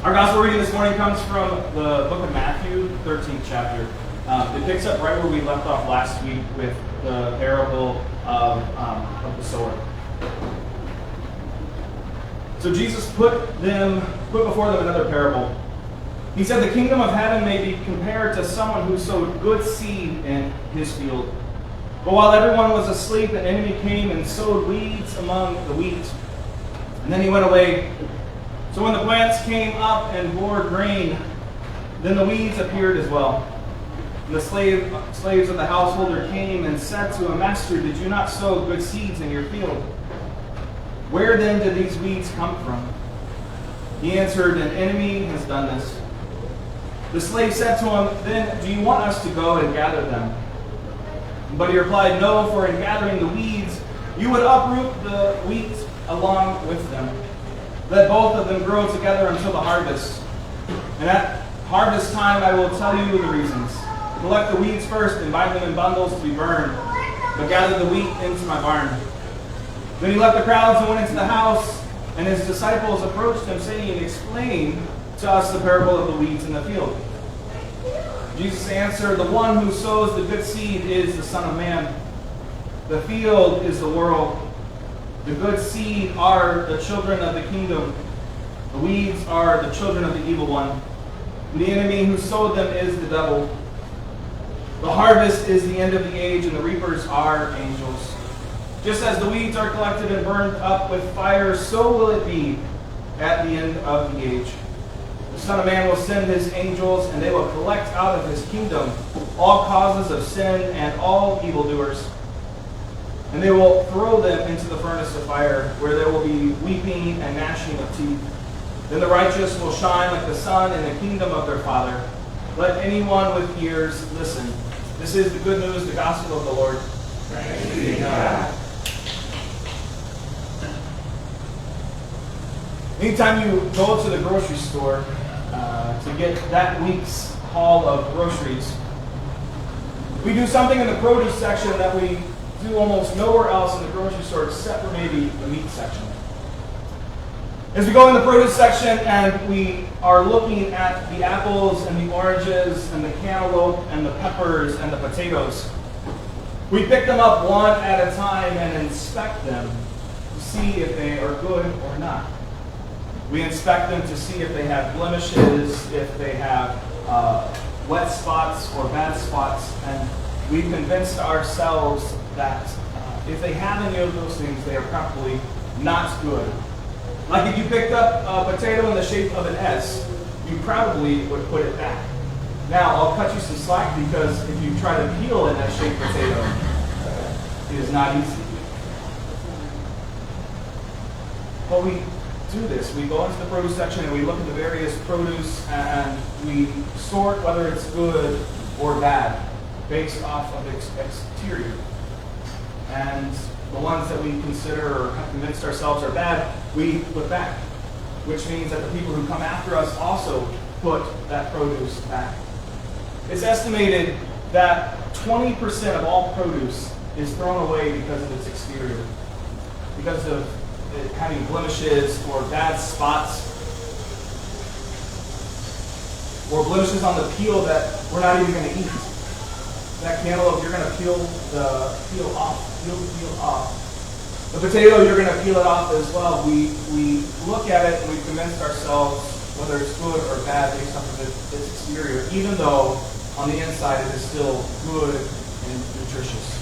Our gospel reading this morning comes from the book of Matthew, 13th chapter. It picks up right where we left off last week with the parable of the sower. So Jesus put before them another parable. He said, "The kingdom of heaven may be compared to someone who sowed good seed in his field. But while everyone was asleep, an enemy came and sowed weeds among the wheat. And then he went away. So when the plants came up and bore grain, then the weeds appeared as well. And the slaves of the householder came and said to him, 'Master, did you not sow good seeds in your field? Where then did these weeds come from?' He answered, 'An enemy has done this.' The slave said to him, 'Then do you want us to go and gather them?' But he replied, 'No, for in gathering the weeds, you would uproot the wheat along with them. Let both of them grow together until the harvest. And at harvest time I will tell you the reasons. Collect the weeds first and bind them in bundles to be burned, but gather the wheat into my barn.' Then he left the crowds and went into the house, and his disciples approached him, saying, 'Explain to us the parable of the weeds in the field.' Jesus answered, 'The one who sows the good seed is the Son of Man. The field is the world. The good seed are the children of the kingdom. The weeds are the children of the evil one. And the enemy who sowed them is the devil. The harvest is the end of the age, and the reapers are angels. Just as the weeds are collected and burned up with fire, so will it be at the end of the age. The Son of Man will send his angels, and they will collect out of his kingdom all causes of sin and all evildoers. And they will throw them into the furnace of fire, where there will be weeping and gnashing of teeth. Then the righteous will shine like the sun in the kingdom of their Father. Let anyone with ears listen." This is the good news, the gospel of the Lord. Thanks be to God. Anytime you go to the grocery store to get that week's haul of groceries, we do something in the produce section that we do almost nowhere else in the grocery store except for maybe the meat section. As we go in the produce section and we are looking at the apples and the oranges and the cantaloupe and the peppers and the potatoes, we pick them up one at a time and inspect them to see if they are good or not. We inspect them to see if they have blemishes, if they have wet spots or bad spots, and we've convinced ourselves that if they have any of those things, they are probably not good. Like if you picked up a potato in the shape of an S, you probably would put it back. Now, I'll cut you some slack because if you try to peel an S-shaped potato, it is not easy. But we do this. We go into the produce section and we look at the various produce and we sort whether it's good or bad based off of its exterior. And the ones that we consider or have convinced ourselves are bad, we put back. Which means that the people who come after us also put that produce back. It's estimated that 20% of all produce is thrown away because of its exterior. Because of it having blemishes or bad spots. Or blemishes on the peel that we're not even going to eat. That cantaloupe, you're going to peel the peel off. The potato, you're going to peel it off as well. We look at it and we've convinced ourselves whether it's good or bad based off of its exterior, even though on the inside it is still good and nutritious.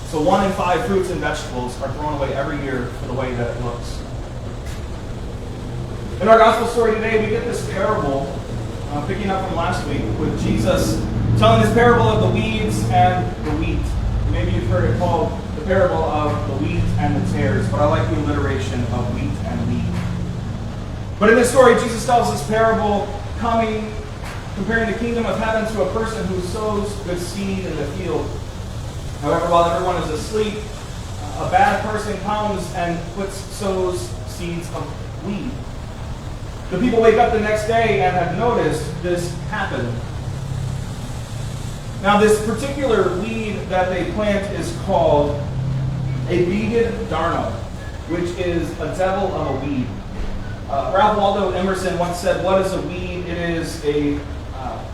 So 1 in 5 fruits and vegetables are thrown away every year for the way that it looks. In our gospel story today, we get this parable, picking up from last week, with Jesus telling this parable of the weeds and the wheat. Maybe you've heard it called the parable of the wheat and the tares, but I like the alliteration of wheat and wheat. But in this story, Jesus tells this parable comparing the kingdom of heaven to a person who sows good seed in the field. However, while everyone is asleep, a bad person comes and sows seeds of weed. The people wake up the next day and have noticed this happen. Now, this particular weed that they plant is called a beaded darnel, which is a devil of a weed. Ralph Waldo Emerson once said, "What is a weed? It is a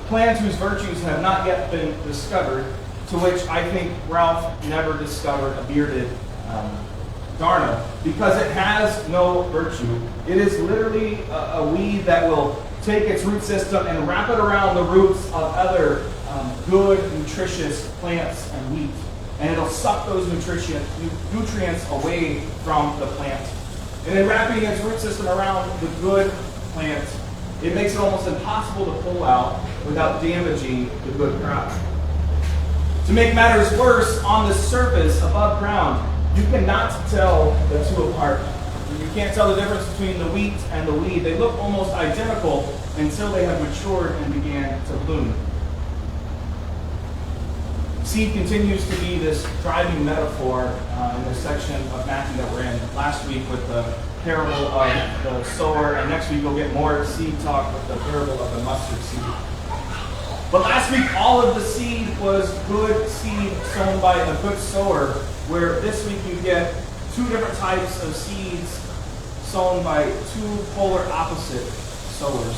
plant whose virtues have not yet been discovered," to which I think Ralph never discovered a bearded darnel, because it has no virtue. It is literally a weed that will take its root system and wrap it around the roots of other good, nutritious plants and wheat. And it'll suck those nutrients away from the plant. And in wrapping its root system around the good plant, it makes it almost impossible to pull out without damaging the good crop. To make matters worse, on the surface, above ground, you cannot tell the two apart. You can't tell the difference between the wheat and the weed. They look almost identical until they have matured and began to bloom. Seed continues to be this driving metaphor in this section of Matthew that we're in. Last week with the parable of the sower, and next week we'll get more seed talk with the parable of the mustard seed. But last week all of the seed was good seed sown by a good sower, where this week you get two different types of seeds sown by two polar opposite sowers.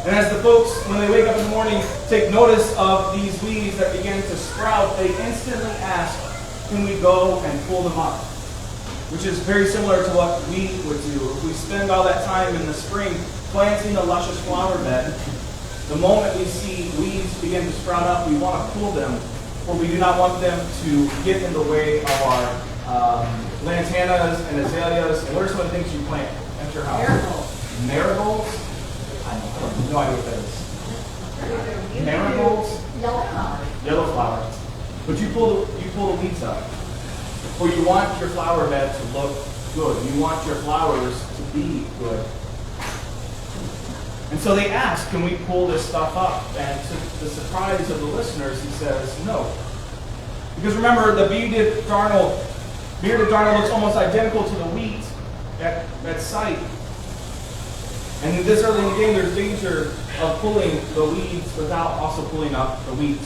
And as the folks, when they wake up in the morning, take notice of these weeds that begin to sprout, they instantly ask, "Can we go and pull them up?" Which is very similar to what we would do. If we spend all that time in the spring planting a luscious flower bed, the moment we see weeds begin to sprout up, we want to pull them, for we do not want them to get in the way of our lantanas and azaleas. And what are some of the things you plant at your house? Marigolds. Marigolds? I have no idea what that is. Marigolds? Yellow flower. Yellow flower. But you pull the weeds up. For you want your flower bed to look good. You want your flowers to be good. And so they ask, "Can we pull this stuff up?" And to the surprise of the listeners, he says, "No." Because remember, the bearded darnel looks almost identical to the wheat at sight. And this early in the game, there's danger of pulling the weeds without also pulling up the wheat.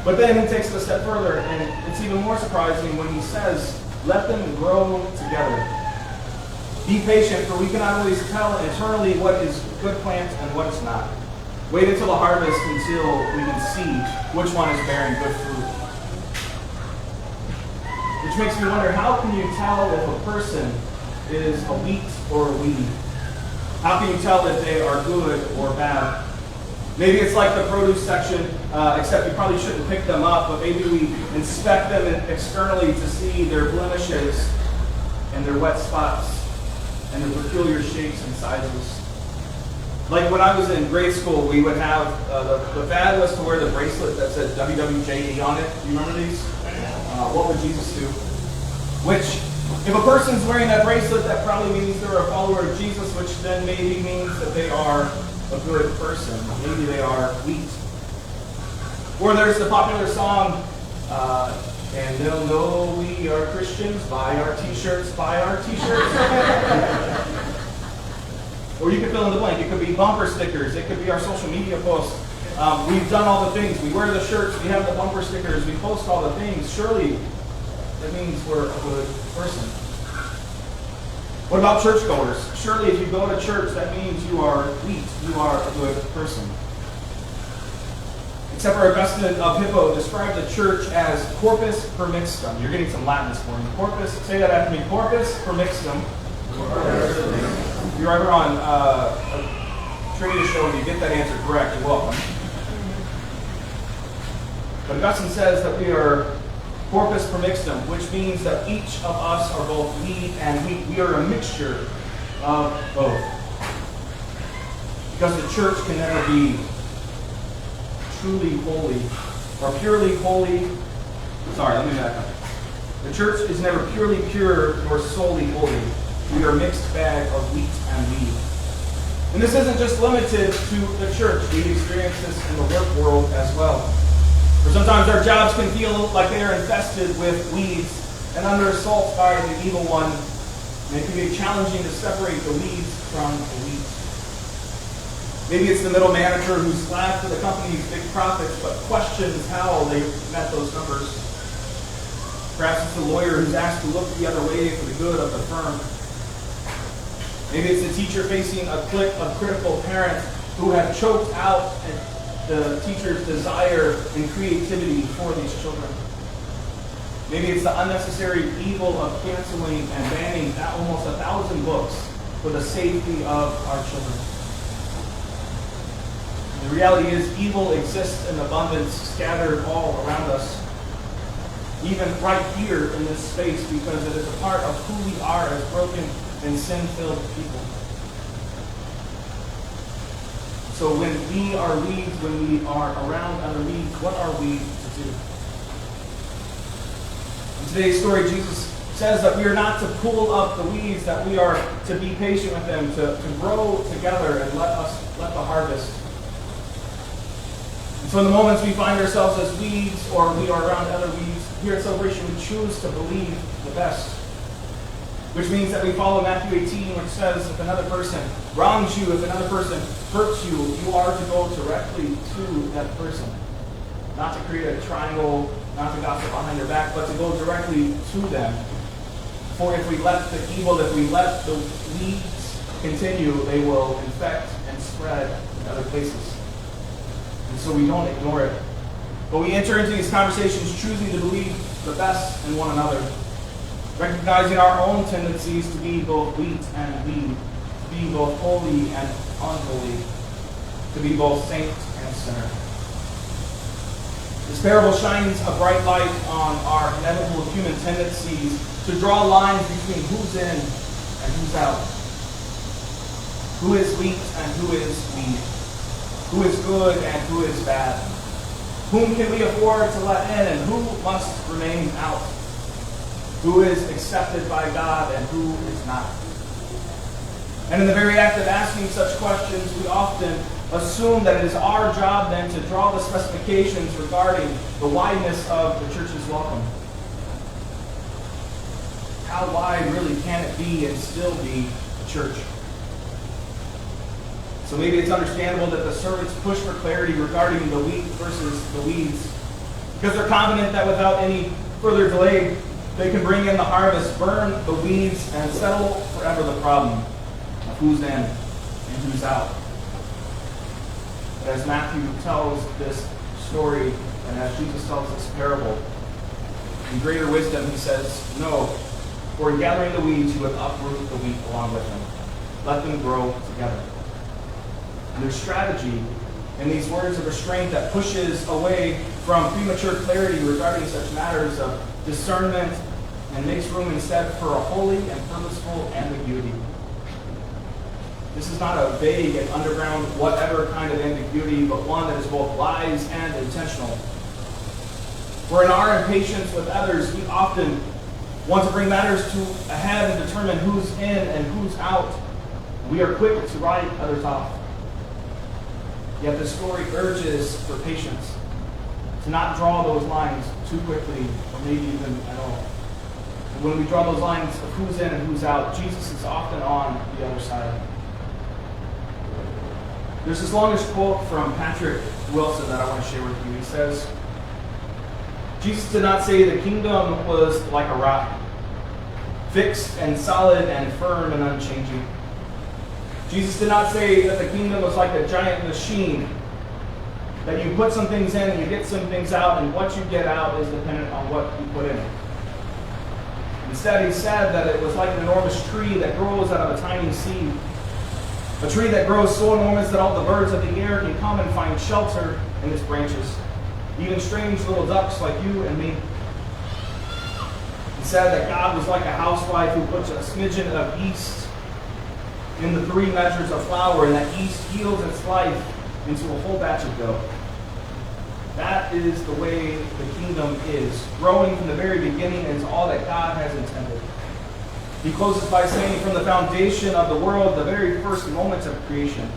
But then he takes it a step further, and it's even more surprising when he says, "Let them grow together. Be patient, for we cannot always tell internally what is good plant and what is not. Wait until the harvest until we can see which one is bearing good fruit." Which makes me wonder, how can you tell if a person is a wheat or a weed? How can you tell that they are good or bad? Maybe it's like the produce section, except you probably shouldn't pick them up, but maybe we inspect them externally to see their blemishes and their wet spots and their peculiar shapes and sizes. Like when I was in grade school, we would have, the fad was to wear the bracelet that said WWJD on it. Do you remember these? What would Jesus do? Which, if a person's wearing that bracelet, that probably means they're a follower of Jesus, which then maybe means that they are a good person. Maybe they are wheat. Or there's the popular song, "And they'll know we are Christians, buy our t-shirts, buy our t-shirts." Or you could fill in the blank. It could be bumper stickers. It could be our social media posts. We've done all the things. We wear the shirts. We have the bumper stickers. We post all the things. Surely that means we're a good person. What about churchgoers? Surely if you go to church, that means you are wheat. You are a good person. Except for Augustine of Hippo described the church as corpus permixtum. You're getting some Latin this morning. Corpus, say that after me. Corpus permixtum. If you're ever on a trivia show and you get that answer correct, you're welcome. But Augustine says that we are corpus permixtum, which means that each of us are both weed and wheat. We are a mixture of both. Because the church can never be truly holy or purely holy. Sorry, let me back up. The church is never purely pure nor solely holy. We are a mixed bag of wheat and weed. And this isn't just limited to the church. We experience this in the work world as well. For sometimes our jobs can feel like they are infested with weeds and under assault by the evil one. And it can be challenging to separate the weeds from the wheat. Maybe it's the middle manager who's laughed at the company's big profits but questions how they met those numbers. Perhaps it's the lawyer who's asked to look the other way for the good of the firm. Maybe it's the teacher facing a clique of critical parents who have choked out the teacher's desire and creativity for these children. Maybe it's the unnecessary evil of canceling and banning almost 1,000 books for the safety of our children. And the reality is evil exists in abundance scattered all around us. Even right here in this space, because it is a part of who we are as broken and sin-filled people. So when we are weeds, when we are around other weeds, what are we to do? In today's story, Jesus says that we are not to pull up the weeds, that we are to be patient with them, to grow together and let the harvest. And so in the moments we find ourselves as weeds or we are around other weeds, here at Celebration we choose to believe the best. Which means that we follow Matthew 18, which says if another person wrongs you, if another person hurts you, you are to go directly to that person. Not to create a triangle, not to gossip behind their back, but to go directly to them. For if we let the evil, if we let the weeds continue, they will infect and spread in other places. And so we don't ignore it. But we enter into these conversations choosing to believe the best in one another. Recognizing our own tendencies to be both wheat and weed, to be both holy and unholy, to be both saint and sinner. This parable shines a bright light on our inevitable human tendencies to draw lines between who's in and who's out. Who is wheat and who is weed? Who is good and who is bad? Whom can we afford to let in and who must remain out? Who is accepted by God and who is not? And in the very act of asking such questions, we often assume that it is our job then to draw the specifications regarding the wideness of the church's welcome. How wide really can it be and still be a church? So maybe it's understandable that the servants push for clarity regarding the wheat versus the weeds, because they're confident that without any further delay, they can bring in the harvest, burn the weeds, and settle forever the problem of who's in and who's out. But as Matthew tells this story, and as Jesus tells this parable, in greater wisdom he says, no, for in gathering the weeds you would uproot the wheat along with them. Let them grow together. And there's strategy in these words of restraint that pushes away from premature clarity regarding such matters of discernment and makes room instead for a holy and purposeful ambiguity. This is not a vague and underground whatever kind of ambiguity, but one that is both wise and intentional. For in our impatience with others, we often want to bring matters to a head and determine who's in and who's out. We are quick to write others off. Yet the story urges for patience, to not draw those lines too quickly, or maybe even at all. And when we draw those lines of who's in and who's out, Jesus is often on the other side. There's this longish quote from Patrick Wilson that I want to share with you. He says, Jesus did not say the kingdom was like a rock, fixed and solid and firm and unchanging. Jesus did not say that the kingdom was like a giant machine, that you put some things in and you get some things out, and what you get out is dependent on what you put in. Instead, he said that it was like an enormous tree that grows out of a tiny seed. A tree that grows so enormous that all the birds of the air can come and find shelter in its branches. Even strange little ducks like you and me. He said that God was like a housewife who puts a smidgen of yeast in the 3 measures of flour, and that yeast yields its life into a whole batch of dough. That is the way the kingdom is. Growing from the very beginning is all that God has intended. He closes by saying, from the foundation of the world, the very first moments of creation,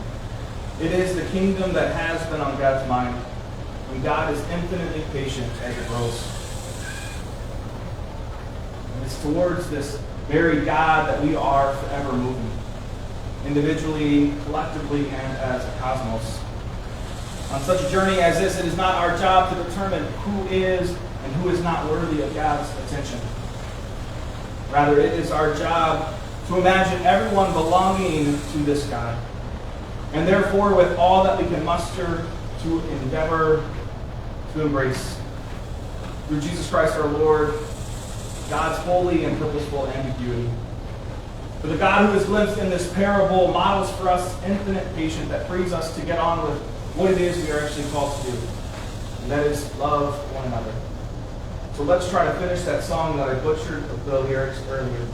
it is the kingdom that has been on God's mind, and God is infinitely patient as it grows. And it's towards this very God that we are forever moving, individually, collectively, and as a cosmos. On such a journey as this, it is not our job to determine who is and who is not worthy of God's attention. Rather, it is our job to imagine everyone belonging to this God. And therefore, with all that we can muster, to endeavor to embrace. Through Jesus Christ our Lord, God's holy and purposeful ambiguity. For the God who is glimpsed in this parable models for us infinite patience that frees us to get on with what it is we are actually called to do. And that is love one another. So let's try to finish that song that I butchered the lyrics earlier.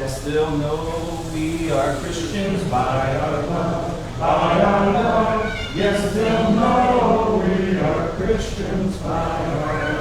Yes, they'll know we are Christians by our love, by our love. Yes, they'll know we are Christians by our love.